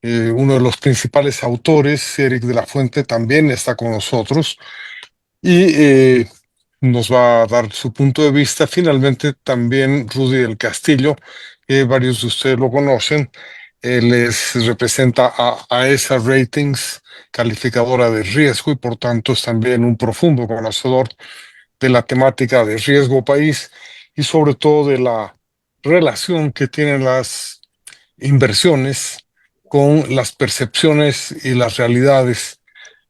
uno de los principales autores, Eric de la Fuente, también está con nosotros y nos va a dar su punto de vista. Finalmente, también Rudy del Castillo, que varios de ustedes lo conocen. Representa a ESA Ratings, calificadora de riesgo, y por tanto es también un profundo conocedor de la temática de riesgo país y sobre todo de la relación que tienen las inversiones con las percepciones y las realidades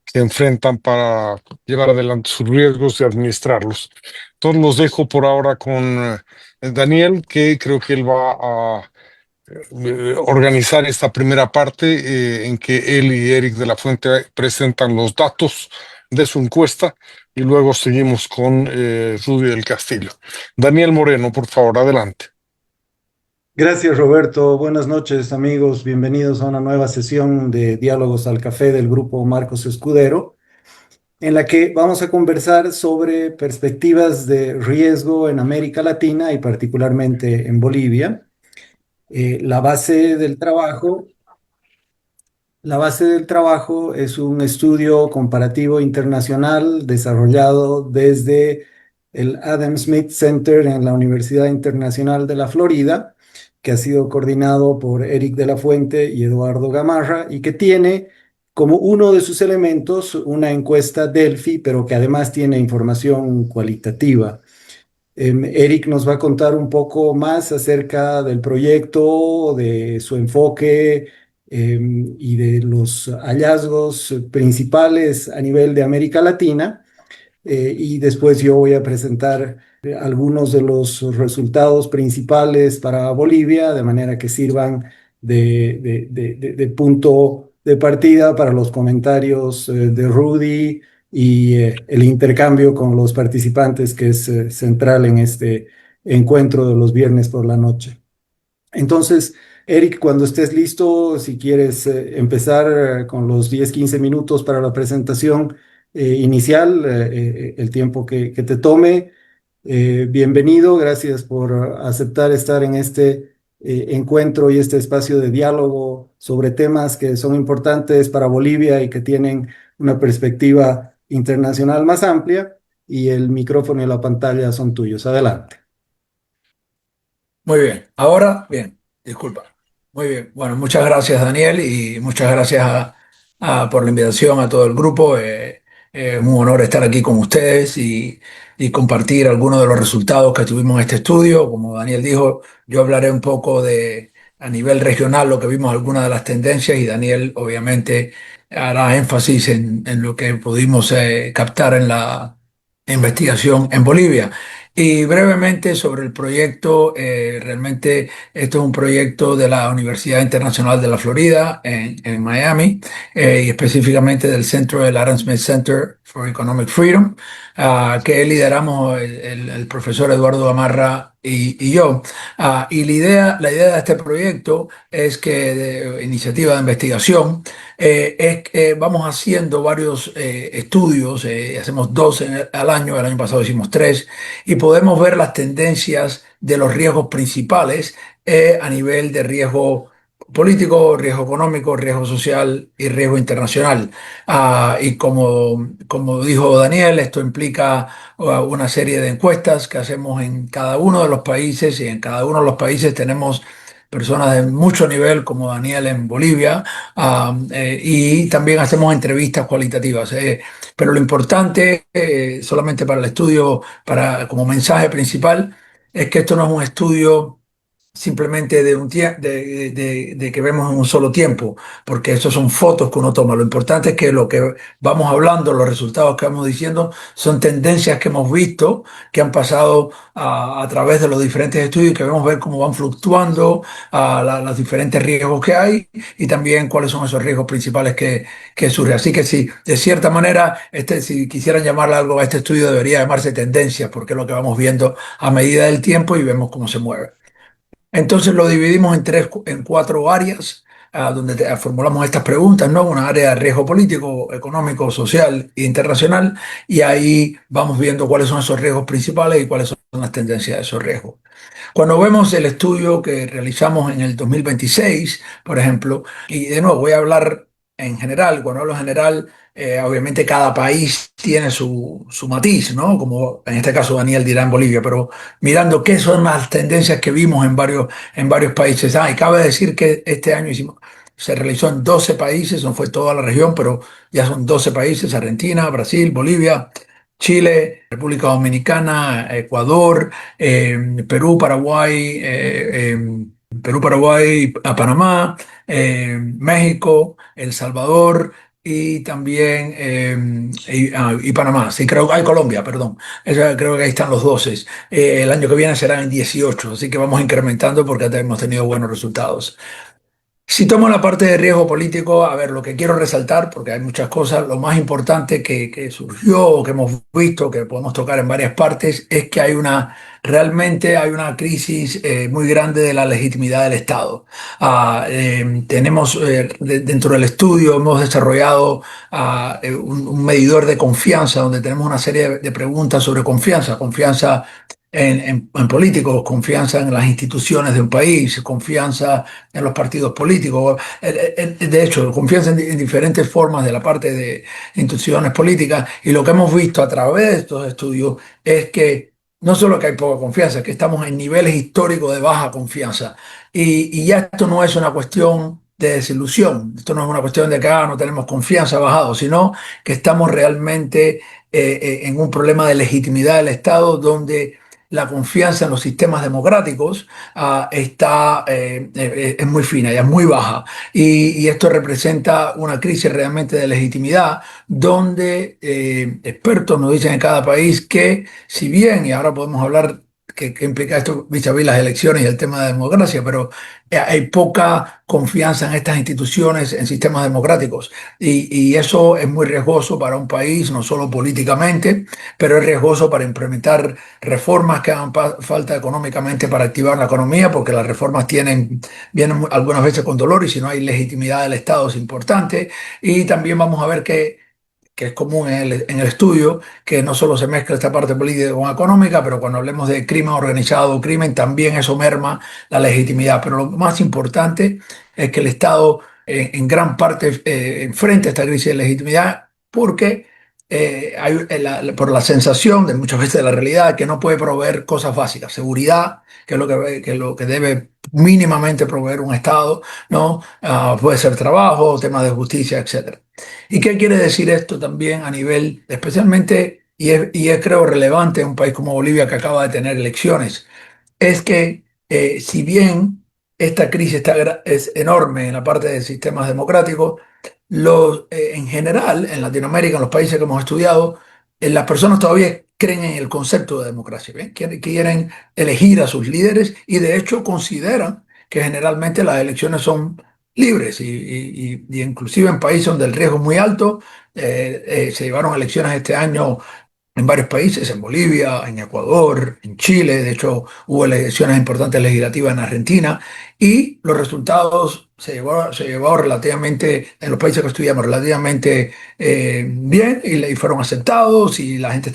que enfrentan para llevar adelante sus riesgos y administrarlos. Entonces los dejo por ahora con Daniel, que creo que él va a organizar esta primera parte en que él y Eric de la Fuente presentan los datos de su encuesta y luego seguimos con Rudy del Castillo. Daniel Moreno, por favor, adelante. Gracias, Roberto. Buenas noches, amigos. Bienvenidos a una nueva sesión de Diálogos al Café del grupo Marcos Escudero, en la que vamos a conversar sobre perspectivas de riesgo en América Latina y particularmente en Bolivia. La base del trabajo La base del trabajo es un estudio comparativo internacional desarrollado desde el Adam Smith Center en la Universidad Internacional de la Florida, que ha sido coordinado por Eric de la Fuente y Eduardo Gamarra, y que tiene como uno de sus elementos una encuesta Delphi, pero que además tiene información cualitativa. Eric nos va a contar un poco más acerca del proyecto, de su enfoque y de los hallazgos principales a nivel de América Latina. Y después yo voy a presentar algunos de los resultados principales para Bolivia, de manera que sirvan de punto de partida para los comentarios de Rudy y el intercambio con los participantes, que es central en este encuentro de los viernes por la noche. Entonces, Eric, cuando estés listo, si quieres empezar con los 10-15 minutos para la presentación inicial, el tiempo que te tome. Bienvenido, gracias por aceptar estar en este encuentro y este espacio de diálogo sobre temas que son importantes para Bolivia y que tienen una perspectiva internacional más amplia. Y el micrófono y la pantalla son tuyos. Adelante. Muy bien, ahora bien, disculpa. Muy bien, bueno, muchas gracias Daniel y muchas gracias por la invitación a todo el grupo. Es un honor estar aquí con ustedes y compartir algunos de los resultados que tuvimos en este estudio. Como Daniel dijo, yo hablaré un poco de a nivel regional lo que vimos algunas de las tendencias y Daniel obviamente hará énfasis en lo que pudimos captar en la investigación en Bolivia. Y brevemente sobre el proyecto, realmente esto es un proyecto de la Universidad Internacional de la Florida en Miami y específicamente del centro del Adam Smith Center for Economic Freedom, que lideramos el profesor Eduardo Gamarra y yo. Y la idea de este proyecto es que, de iniciativa de investigación, es que vamos haciendo varios estudios, hacemos dos al año, el año pasado hicimos tres, y podemos ver las tendencias de los riesgos principales a nivel de riesgo político, riesgo económico, riesgo social y riesgo internacional. Y como dijo Daniel, esto implica una serie de encuestas que hacemos en cada uno de los países y en cada uno de los países tenemos personas de mucho nivel como Daniel en Bolivia, y también hacemos entrevistas cualitativas. Pero lo importante, solamente para el estudio, como mensaje principal, es que esto no es un estudio simplemente de que vemos en un solo tiempo, porque estos son fotos que uno toma. Lo importante es que lo que vamos hablando, los resultados que vamos diciendo, son tendencias que hemos visto, que han pasado a través de los diferentes estudios, que vemos ver cómo van fluctuando los diferentes riesgos que hay y también cuáles son esos riesgos principales que surgen. Así que sí, de cierta manera, si quisieran llamarle algo a este estudio, debería llamarse tendencias, porque es lo que vamos viendo a medida del tiempo y vemos cómo se mueve. Entonces lo dividimos en cuatro áreas. donde formulamos estas preguntas, ¿no? Una área de riesgo político, económico, social e internacional, y ahí vamos viendo cuáles son esos riesgos principales y cuáles son las tendencias de esos riesgos. Cuando vemos el estudio que realizamos en el 2026, por ejemplo, y de nuevo voy a hablar en general, cuando hablo en general, obviamente cada país tiene su matiz, ¿no? Como en este caso Daniel dirá en Bolivia, pero mirando qué son las tendencias que vimos en varios países. Y cabe decir que este año se realizó en 12 países, no fue toda la región, pero ya son 12 países: Argentina, Brasil, Bolivia, Chile, República Dominicana, Ecuador, Perú, Paraguay, a Panamá, México, El Salvador y también y Panamá. Sí, creo que hay Colombia, perdón. Creo que ahí están los 12. El año que viene serán en 18, así que vamos incrementando porque hemos tenido buenos resultados. Si tomo la parte de riesgo político, a ver, lo que quiero resaltar, porque hay muchas cosas, lo más importante que surgió o que hemos visto, que podemos tocar en varias partes, es que realmente hay una crisis muy grande de la legitimidad del Estado. Tenemos, dentro del estudio, hemos desarrollado un medidor de confianza, donde tenemos una serie de preguntas sobre confianza, confianza en políticos, confianza en las instituciones de un país, confianza en los partidos políticos. De hecho, confianza en diferentes formas de la parte de instituciones políticas. Y lo que hemos visto a través de estos estudios es que no solo que hay poca confianza, que estamos en niveles históricos de baja confianza. Y ya esto no es una cuestión de desilusión, esto no es una cuestión de que no tenemos confianza bajado, sino que estamos realmente en un problema de legitimidad del Estado, donde la confianza en los sistemas democráticos es muy fina, ya es muy baja. Y esto representa una crisis realmente de legitimidad, donde expertos nos dicen en cada país que, si bien, y ahora podemos hablar que implica esto vis a vis las elecciones y el tema de democracia, pero hay poca confianza en estas instituciones, en sistemas democráticos. Y eso es muy riesgoso para un país, no solo políticamente, pero es riesgoso para implementar reformas que hagan falta económicamente para activar la economía, porque las reformas vienen algunas veces con dolor, y si no hay legitimidad del Estado es importante. Y también vamos a ver que es común en el estudio, que no solo se mezcla esta parte política con económica, pero cuando hablemos de crimen organizado o crimen, también eso merma la legitimidad. Pero lo más importante es que el Estado en gran parte enfrenta esta crisis de legitimidad, porque por la sensación de muchas veces de la realidad, que no puede proveer cosas básicas: seguridad, que es lo que debe mínimamente proveer un Estado, ¿no? Puede ser trabajo, temas de justicia, etcétera. ¿Y qué quiere decir esto también a nivel, especialmente, y es creo relevante en un país como Bolivia, que acaba de tener elecciones? Es que si bien esta crisis es enorme en la parte de sistemas democráticos, en general, en Latinoamérica, en los países que hemos estudiado, las personas todavía creen en el concepto de democracia, ¿bien? Quieren elegir a sus líderes, y de hecho consideran que generalmente las elecciones son libres, y inclusive en países donde el riesgo es muy alto. Se llevaron elecciones este año en varios países: en Bolivia, en Ecuador, en Chile. De hecho, hubo elecciones importantes legislativas en Argentina, y los resultados se llevó relativamente, en los países que estudiamos, relativamente bien, y fueron aceptados, y la gente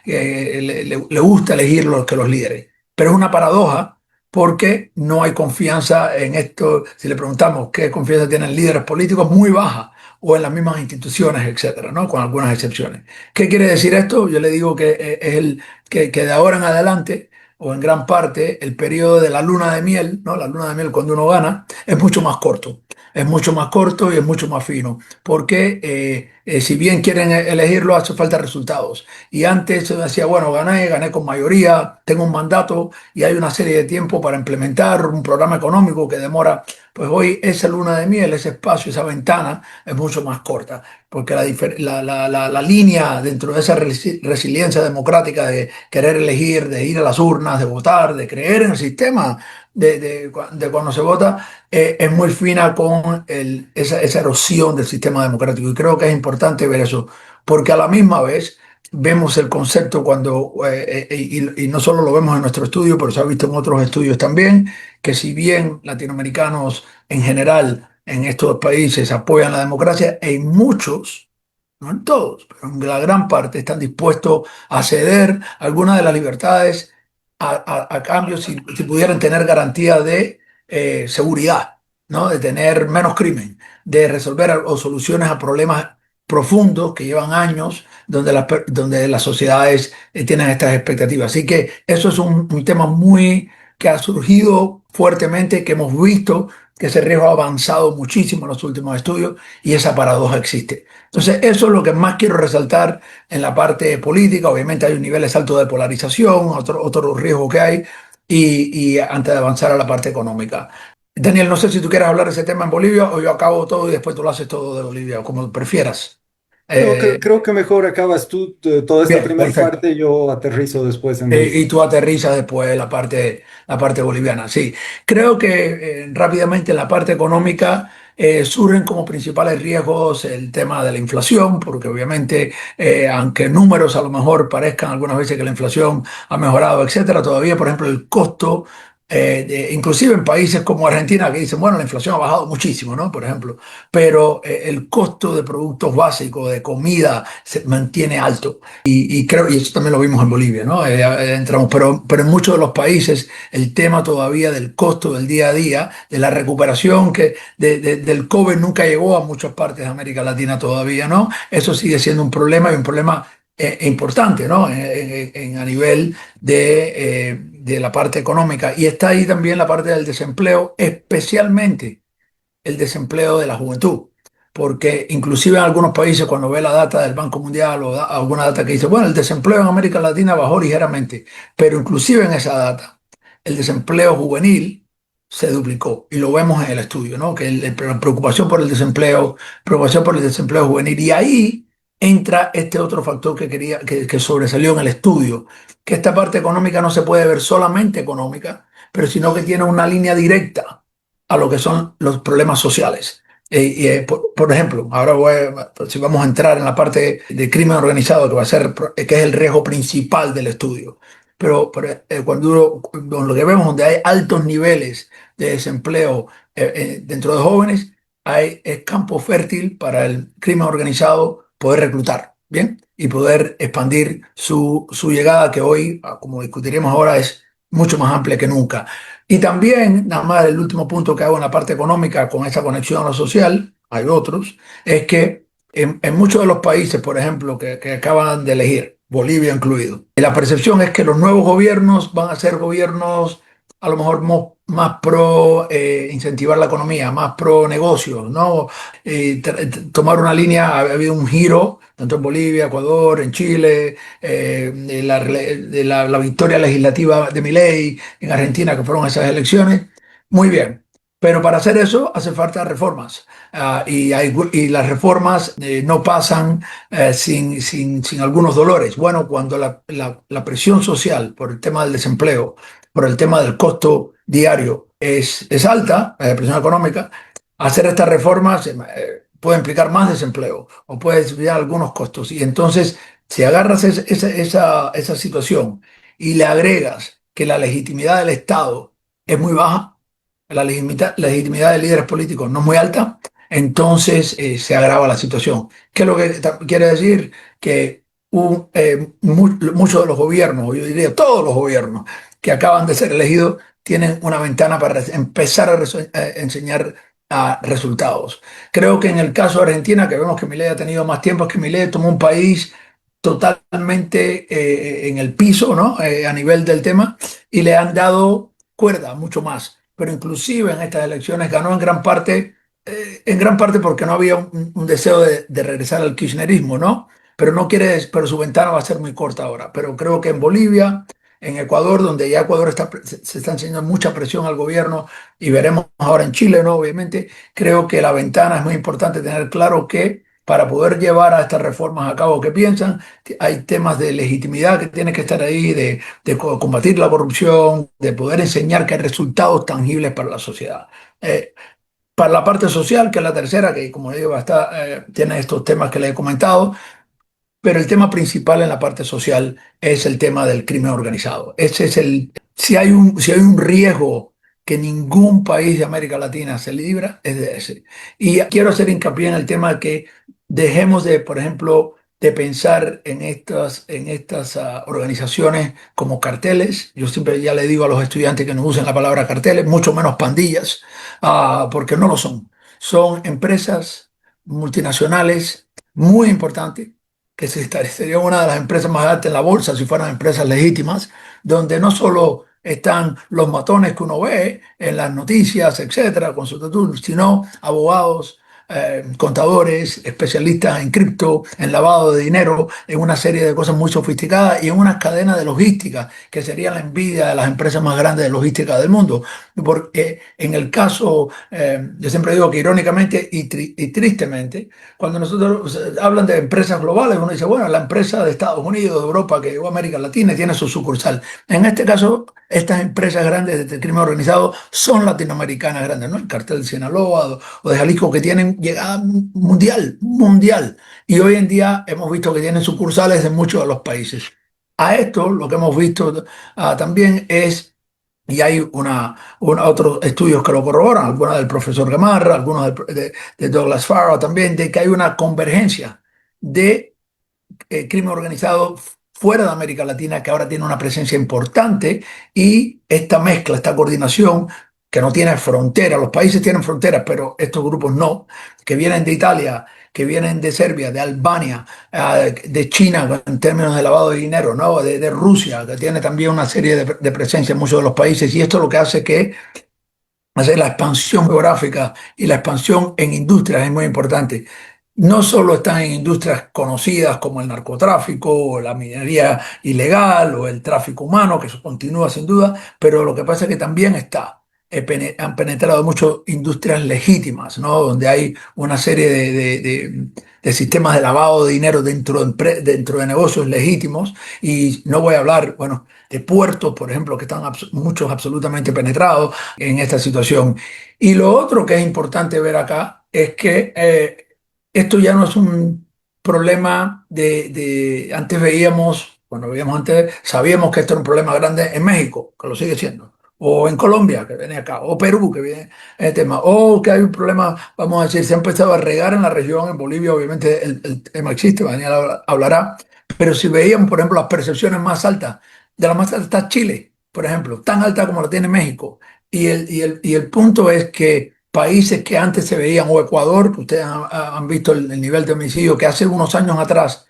le gusta elegir que los líderes. Pero es una paradoja, porque no hay confianza en esto. Si le preguntamos qué confianza tienen líderes políticos, muy baja, o en las mismas instituciones, etcétera, ¿no? Con algunas excepciones. ¿Qué quiere decir esto? Yo le digo que que de ahora en adelante, o en gran parte, el periodo de la luna de miel, ¿no? La luna de miel, cuando uno gana, es mucho más corto. Es mucho más corto y es mucho más fino, porque si bien quieren elegirlo, hace falta resultados. Y antes se decía, bueno, gané con mayoría, tengo un mandato y hay una serie de tiempo para implementar un programa económico que demora. Pues hoy esa luna de miel, ese espacio, esa ventana es mucho más corta, porque la línea dentro de esa resiliencia democrática de querer elegir, de ir a las urnas, de votar, de creer en el sistema, de cuando se vota, es muy fina con esa erosión del sistema democrático. Y creo que es importante ver eso, porque a la misma vez vemos el concepto cuando, y no solo lo vemos en nuestro estudio, pero se ha visto en otros estudios también, que si bien latinoamericanos en general en estos países apoyan la democracia, en muchos, no en todos, pero en la gran parte están dispuestos a ceder algunas de las libertades a cambio si pudieran tener garantía de seguridad, ¿no? De tener menos crimen, de resolver o soluciones a problemas profundos que llevan años, donde las sociedades tienen estas expectativas. Así que eso es un tema muy que ha surgido fuertemente, que hemos visto que ese riesgo ha avanzado muchísimo en los últimos estudios y esa paradoja existe. Entonces, eso es lo que más quiero resaltar en la parte política. Obviamente hay un niveles altos de polarización, otro riesgo que hay, y antes de avanzar a la parte económica. Daniel, no sé si tú quieres hablar de ese tema en Bolivia o yo acabo todo y después tú lo haces todo de Bolivia, como prefieras. No, Eh, creo que mejor acabas tú toda esta Bien, primera perfecto. parte, yo aterrizo después en el... Y tú aterrizas después la parte boliviana. Sí, creo que rápidamente en la parte económica surgen como principales riesgos el tema de la inflación, porque obviamente, aunque números a lo mejor parezcan algunas veces que la inflación ha mejorado, etcétera, todavía, por ejemplo, el costo, inclusive en países como Argentina, que dicen, bueno, la inflación ha bajado muchísimo, ¿no? Por ejemplo, pero el costo de productos básicos, de comida, se mantiene alto. Y creo, y eso también lo vimos en Bolivia, ¿no? Entramos, pero en muchos de los países el tema todavía del costo del día a día, de la recuperación del COVID nunca llegó a muchas partes de América Latina todavía, ¿no? Eso sigue siendo un problema y un problema importante, ¿no? A nivel de la parte económica. Y está ahí también la parte del desempleo, especialmente el desempleo de la juventud. Porque inclusive en algunos países, cuando ve la data del Banco Mundial o alguna data que dice, bueno, el desempleo en América Latina bajó ligeramente, pero inclusive en esa data, el desempleo juvenil se duplicó y lo vemos en el estudio, ¿no? Que la preocupación por el desempleo, preocupación por el desempleo juvenil, y ahí entra este otro factor que sobresalió en el estudio, que esta parte económica no se puede ver solamente económica, pero sino que tiene una línea directa a lo que son los problemas sociales. Por ejemplo, ahora si vamos a entrar en la parte de crimen organizado, que va a ser, que es el riesgo principal del estudio. Pero con lo que vemos, donde hay altos niveles de desempleo dentro de jóvenes, es campo fértil para el crimen organizado poder reclutar, ¿bien? Y poder expandir su llegada, que hoy, como discutiremos ahora, es mucho más amplia que nunca. Y también, nada más el último punto que hago en la parte económica con esa conexión a lo social, hay otros, es que en muchos de los países, por ejemplo, que acaban de elegir, Bolivia incluido, la percepción es que los nuevos gobiernos van a ser gobiernos a lo mejor más pro incentivar la economía, más pro negocios, ¿no? Tomar una línea, ha habido un giro, tanto en Bolivia, Ecuador, en Chile, la victoria legislativa de Milei en Argentina, que fueron esas elecciones. Muy bien. Pero para hacer eso hace falta reformas. Y las reformas no pasan sin algunos dolores. Bueno, cuando la presión social por el tema del desempleo, por el tema del costo diario es alta, la presión económica, hacer estas reformas puede implicar más desempleo o puede desviar algunos costos. Y entonces, si agarras esa situación y le agregas que la legitimidad del Estado es muy baja, la legitimidad de líderes políticos no es muy alta, entonces se agrava la situación. ¿Qué es lo que quiere decir? Que muchos de los gobiernos, o yo diría todos los gobiernos que acaban de ser elegidos, tienen una ventana para empezar a enseñar resultados. Creo que en el caso de Argentina, que vemos que Milei ha tenido más tiempo, es que Milei tomó un país totalmente en el piso, ¿no? A nivel del tema, y le han dado cuerda mucho más. Pero inclusive en estas elecciones ganó en gran parte porque no había un deseo de regresar al kirchnerismo, ¿no? Pero no quiere, pero su ventana va a ser muy corta ahora. Pero creo que en Bolivia, en Ecuador, donde ya Ecuador se está enseñando mucha presión al gobierno, y veremos ahora en Chile, ¿no? Obviamente, creo que la ventana es muy importante tener claro que para poder llevar a estas reformas a cabo que piensan, hay temas de legitimidad que tienen que estar ahí, de combatir la corrupción, de poder enseñar que hay resultados tangibles para la sociedad. Para la parte social, que es la tercera, que como digo, tiene estos temas que le he comentado, pero el tema principal en la parte social es el tema del crimen organizado. Si hay un riesgo que ningún país de América Latina se libra es de ese. Y quiero hacer hincapié en el tema de que dejemos de, por ejemplo, de pensar en estas organizaciones como carteles. Yo siempre ya le digo a los estudiantes que no usen la palabra carteles, mucho menos pandillas, porque no lo son. Son empresas multinacionales muy importantes, que serían una de las empresas más altas en la bolsa si fueran empresas legítimas, donde no solo están los matones que uno ve en las noticias, etcétera, con su tatu, sino abogados, contadores, especialistas en cripto, en lavado de dinero, en una serie de cosas muy sofisticadas y en una cadena de logística que sería la envidia de las empresas más grandes de logística del mundo. Porque en el caso, yo siempre digo que irónicamente y tristemente, cuando nosotros hablan de empresas globales, uno dice, bueno, la empresa de Estados Unidos, de Europa, que llegó a América Latina y tiene su sucursal. En este caso, estas empresas grandes del crimen organizado son latinoamericanas grandes, ¿no? El cartel de Sinaloa o de Jalisco, que tienen llegada mundial. Y hoy en día hemos visto que tienen sucursales en muchos de los países. A esto lo que hemos visto también es, y hay otros estudios que lo corroboran, algunos del profesor Gamarra, algunos de Douglas Farrell también, de que hay una convergencia de crimen organizado fuera de América Latina, que ahora tiene una presencia importante, y esta mezcla, esta coordinación que no tiene frontera, los países tienen fronteras, pero estos grupos no, que vienen de Italia, que vienen de Serbia, de Albania, de China en términos de lavado de dinero, ¿no? De Rusia, que tiene también una serie de presencia en muchos de los países, y esto lo que hace que hacer la expansión geográfica y la expansión en industrias es muy importante. No solo están en industrias conocidas como el narcotráfico o la minería ilegal o el tráfico humano, que eso continúa sin duda, pero lo que pasa es que también han penetrado muchas industrias legítimas, ¿no? Donde hay una serie de sistemas de lavado de dinero dentro de negocios legítimos. Y no voy a hablar, bueno, de puertos, por ejemplo, que están muchos absolutamente penetrados en esta situación. Y lo otro que es importante ver acá es que esto ya no es un problema antes veíamos, cuando veíamos antes, sabíamos que esto era un problema grande en México, que lo sigue siendo, o en Colombia, que viene acá, o Perú, que viene el tema, o que hay un problema, vamos a decir, se ha empezado a regar en la región, en Bolivia, obviamente el tema existe, Daniel hablará, pero si veíamos, por ejemplo, las percepciones más altas, de la más alta está Chile, por ejemplo, tan alta como la tiene México, y el punto es que países que antes se veían, o Ecuador, que ustedes han visto el nivel de homicidio, que hace unos años atrás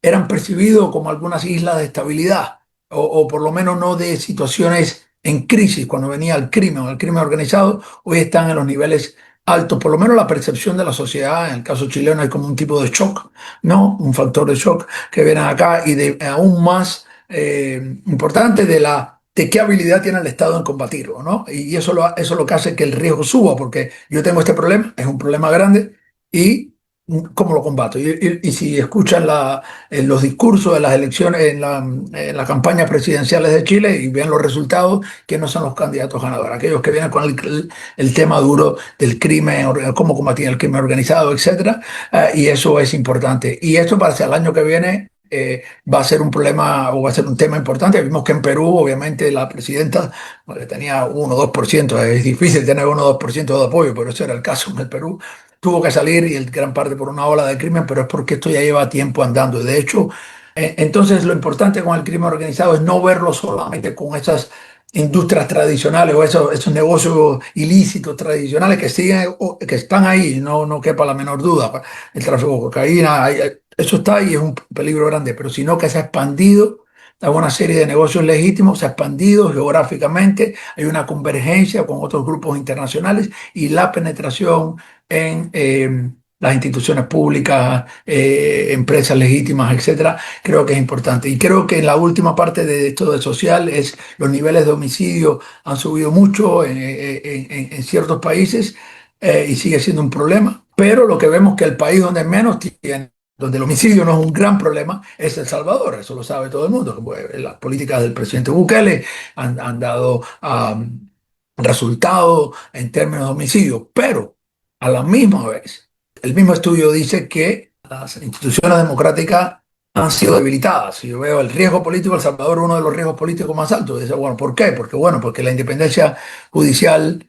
eran percibidos como algunas islas de estabilidad, o por lo menos no de situaciones en crisis cuando venía el crimen o el crimen organizado, hoy están en los niveles altos, por lo menos la percepción de la sociedad. En el caso chileno hay como un tipo de shock, ¿no? Un factor de shock que viene acá, y de aún más importante de qué habilidad tiene el Estado en combatirlo, ¿no? Y eso es lo que hace que el riesgo suba, porque yo tengo este problema, es un problema grande, y ¿cómo lo combato? Y si escuchan en los discursos de las elecciones, en las campañas presidenciales de Chile, y ven los resultados, que no son los candidatos ganadores, aquellos que vienen con el tema duro del crimen, cómo combatir el crimen organizado, etcétera, y eso es importante. Y esto para el año que viene va a ser un problema, o va a ser un tema importante. Vimos que en Perú, obviamente, la presidenta, bueno, tenía 1 o 2%, es difícil tener 1 o 2% de apoyo, pero ese era el caso en el Perú. Tuvo que salir, y en gran parte por una ola de crimen, pero es porque esto ya lleva tiempo andando. De hecho, entonces lo importante con el crimen organizado es no verlo solamente con esas industrias tradicionales o esos negocios ilícitos tradicionales que siguen, que están ahí, no quepa la menor duda. El tráfico de cocaína, eso está ahí, es un peligro grande, pero sino que se ha expandido a una serie de negocios legítimos, se ha expandido geográficamente, hay una convergencia con otros grupos internacionales, y la penetración en las instituciones públicas, empresas legítimas, etcétera, creo que es importante. Y creo que en la última parte de esto de social es los niveles de homicidio han subido mucho en ciertos países, y sigue siendo un problema, pero lo que vemos es que el país donde menos tiene, donde el homicidio no es un gran problema, es El Salvador. Eso lo sabe todo el mundo. Pues, las políticas del presidente Bukele han dado resultados en términos de homicidio, pero a la misma vez, el mismo estudio dice que las instituciones democráticas han sido debilitadas. Si yo veo el riesgo político, El Salvador uno de los riesgos políticos más altos. Dice, bueno, ¿por qué? Porque, bueno, porque la independencia judicial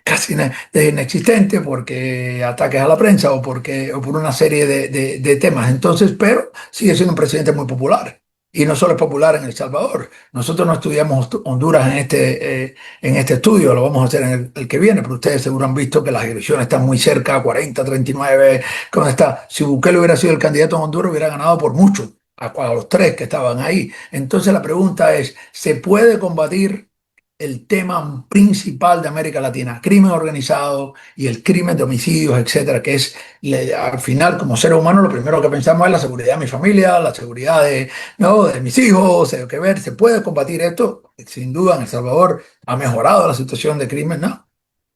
casi es inexistente, porque ataques a la prensa o por una serie de temas. Entonces, pero sigue siendo un presidente muy popular. Y no solo es popular en El Salvador. Nosotros no estudiamos Honduras en este estudio, lo vamos a hacer en el que viene, pero ustedes seguro han visto que las elecciones están muy cerca, 40, 39, ¿cómo está? Si Bukele hubiera sido el candidato en Honduras, hubiera ganado por mucho, a los tres que estaban ahí. Entonces la pregunta es, ¿se puede combatir el tema principal de América Latina, crimen organizado y el crimen de homicidios, etcétera, que es al final como ser humano lo primero que pensamos es la seguridad de mi familia, la seguridad ¿no? de mis hijos, que ver, ¿se puede combatir esto? Sin duda en El Salvador ha mejorado la situación de crimen, ¿no?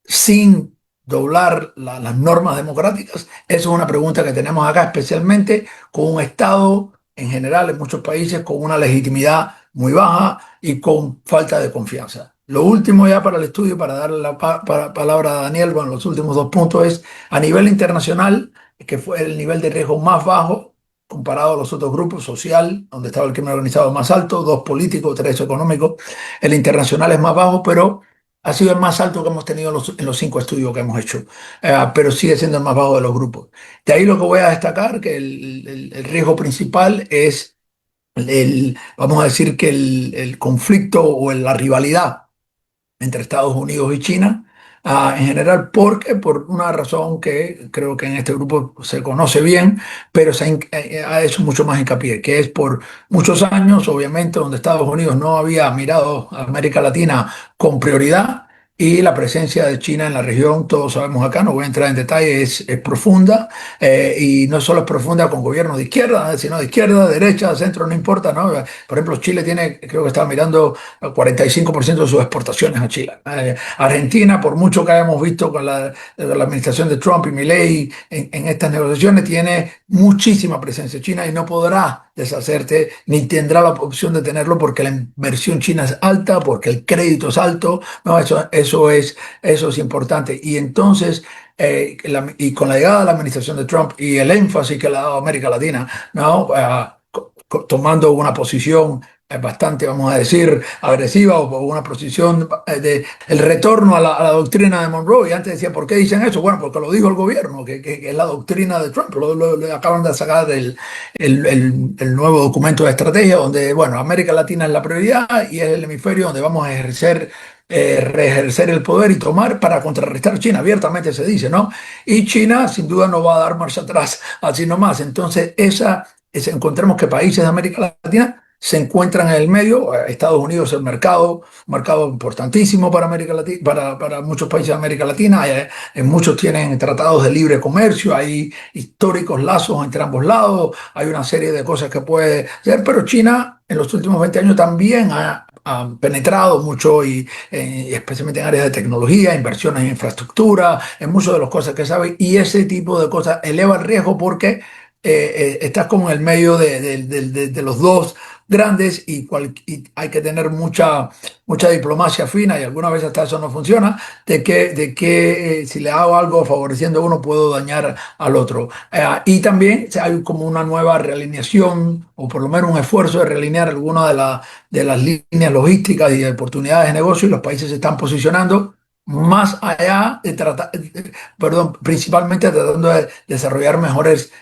Sin doblar las normas democráticas? Esa es una pregunta que tenemos acá, especialmente con un Estado en general en muchos países con una legitimidad muy baja y con falta de confianza. Lo último ya para el estudio, para darle la palabra a Daniel, bueno, los últimos dos puntos es a nivel internacional, que fue el nivel de riesgo más bajo comparado a los otros grupos, social, donde estaba el crimen organizado más alto, dos políticos, tres económicos, el internacional es más bajo, pero ha sido el más alto que hemos tenido en los 5 estudios que hemos hecho, pero sigue siendo el más bajo de los grupos. De ahí lo que voy a destacar, que el riesgo principal es, vamos a decir que el conflicto o la rivalidad entre Estados Unidos y China, en general, porque por una razón que creo que en este grupo se conoce bien, pero ha hecho mucho más hincapié, que es por muchos años, obviamente, donde Estados Unidos no había mirado a América Latina con prioridad. Y la presencia de China en la región, todos sabemos acá, no voy a entrar en detalle, es profunda, y no solo es profunda con gobiernos de izquierda, sino de izquierda, derecha, centro, no importa, ¿no? Por ejemplo, Chile tiene, creo que estaba mirando, 45% de sus exportaciones a Chile. Argentina, por mucho que hayamos visto con la administración de Trump y Milei en estas negociaciones, tiene muchísima presencia china y no podrá deshacerte ni tendrá la opción de tenerlo porque la inversión china es alta, porque el crédito es alto. No, eso es importante. Y entonces, y con la llegada de la administración de Trump y el énfasis que le ha dado a América Latina, ¿no? Tomando una posición bastante, vamos a decir, agresiva o una posición de el retorno a la doctrina de Monroe. Y antes decía, ¿por qué dicen eso? Bueno, porque lo dijo el gobierno, que es la doctrina de Trump. Lo acaban de sacar el nuevo documento de estrategia donde, bueno, América Latina es la prioridad y es el hemisferio donde vamos a reejercer el poder y tomar para contrarrestar China, abiertamente se dice, ¿no? Y China sin duda no va a dar marcha atrás, así nomás. Entonces, encontremos que países de América Latina se encuentran en el medio. Estados Unidos es un mercado importantísimo para América Latina, para muchos países de América Latina. Muchos tienen tratados de libre comercio, hay históricos lazos entre ambos lados, hay una serie de cosas que puede hacer, pero China en los últimos 20 años también ha penetrado mucho y especialmente en áreas de tecnología, inversiones en infraestructura, en muchas de las cosas que sabe, y ese tipo de cosas eleva el riesgo porque estás como en el medio de los dos grandes y hay que tener mucha diplomacia fina y algunas veces hasta eso no funciona, de que si le hago algo favoreciendo a uno puedo dañar al otro. Y también hay como una nueva realineación o por lo menos un esfuerzo de realinear algunas de las líneas logísticas y de oportunidades de negocio y los países se están posicionando más allá de tratar, perdón, principalmente tratando de desarrollar mejores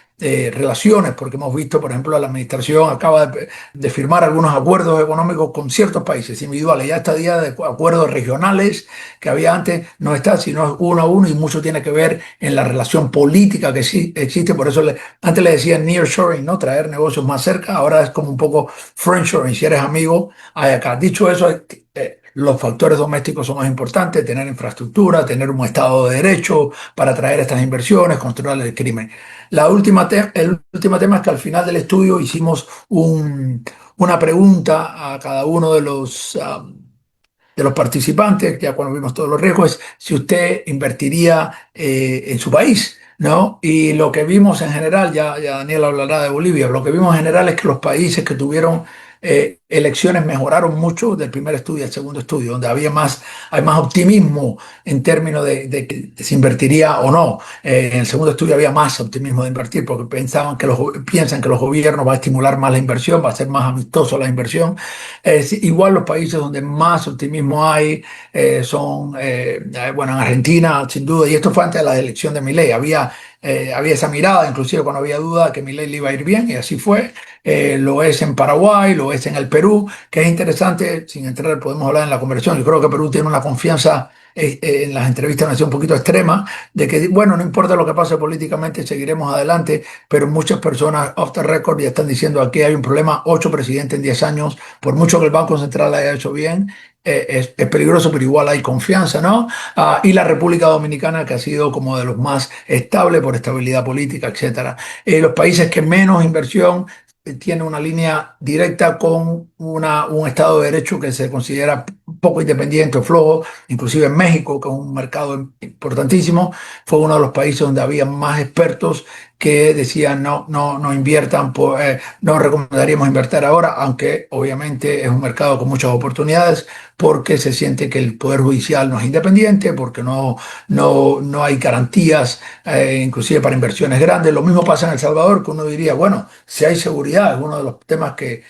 relaciones, porque hemos visto, por ejemplo, la administración acaba de firmar algunos acuerdos económicos con ciertos países individuales. Ya está día de acuerdos regionales que había antes, no está, sino uno a uno y mucho tiene que ver en la relación política que sí existe. Por eso antes le decían nearshoring, ¿no? Traer negocios más cerca, ahora es como un poco friendshoring, si eres amigo, hay acá. Dicho eso, los factores domésticos son más importantes, tener infraestructura, tener un Estado de Derecho para atraer estas inversiones, controlar el crimen. El último tema es que al final del estudio hicimos una pregunta a cada uno de los participantes, ya cuando vimos todos los riesgos, es si usted invertiría en su país, ¿no? Y lo que vimos en general, ya Daniel hablará de Bolivia, lo que vimos en general es que los países que tuvieron elecciones mejoraron mucho del primer estudio al segundo estudio, donde hay más optimismo en términos de que se invertiría o no. En el segundo estudio había más optimismo de invertir porque piensan que los gobiernos van a estimular más la inversión, va a ser más amistoso la inversión. Sí, igual los países donde más optimismo hay bueno, en Argentina, sin duda, y esto fue antes de la elección de Milei, había esa mirada, inclusive cuando había duda que Milei le iba a ir bien, y así fue. Lo es en Paraguay, lo es en el Perú, que es interesante, sin entrar, podemos hablar en la conversión. Yo creo que Perú tiene una confianza en las entrevistas me hacía un poquito extrema, de que, bueno, no importa lo que pase políticamente, seguiremos adelante, pero muchas personas off the record ya están diciendo aquí hay un problema, 8 presidentes en 10 años, por mucho que el Banco Central haya hecho bien, es peligroso, pero igual hay confianza, ¿no? Y la República Dominicana, que ha sido como de los más estables por estabilidad política, etcétera. Los países que menos inversión tiene una línea directa con un Estado de Derecho que se considera poco independiente o flojo, inclusive en México, que es un mercado importantísimo, fue uno de los países donde había más expertos que decían no inviertan, no recomendaríamos invertir ahora, aunque obviamente es un mercado con muchas oportunidades, porque se siente que el Poder Judicial no es independiente, porque no hay garantías, inclusive para inversiones grandes. Lo mismo pasa en El Salvador, que uno diría, bueno, si hay seguridad, es uno de los temas que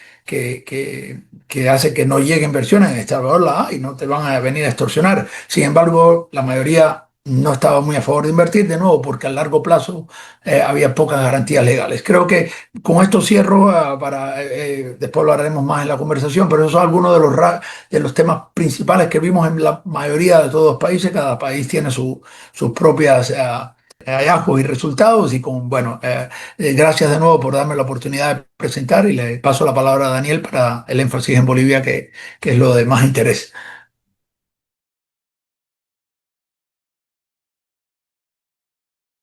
hace que no llegue inversiones. En El Salvador la hay, no te van a venir a extorsionar. Sin embargo, la mayoría no estaba muy a favor de invertir, de nuevo, porque a largo plazo había pocas garantías legales. Creo que con esto cierro, después lo haremos más en la conversación, pero esos son algunos de los temas principales que vimos en la mayoría de todos los países. Cada país tiene sus propias hallazgos y resultados, y gracias de nuevo por darme la oportunidad de presentar, y le paso la palabra a Daniel para el énfasis en Bolivia, que es lo de más interés.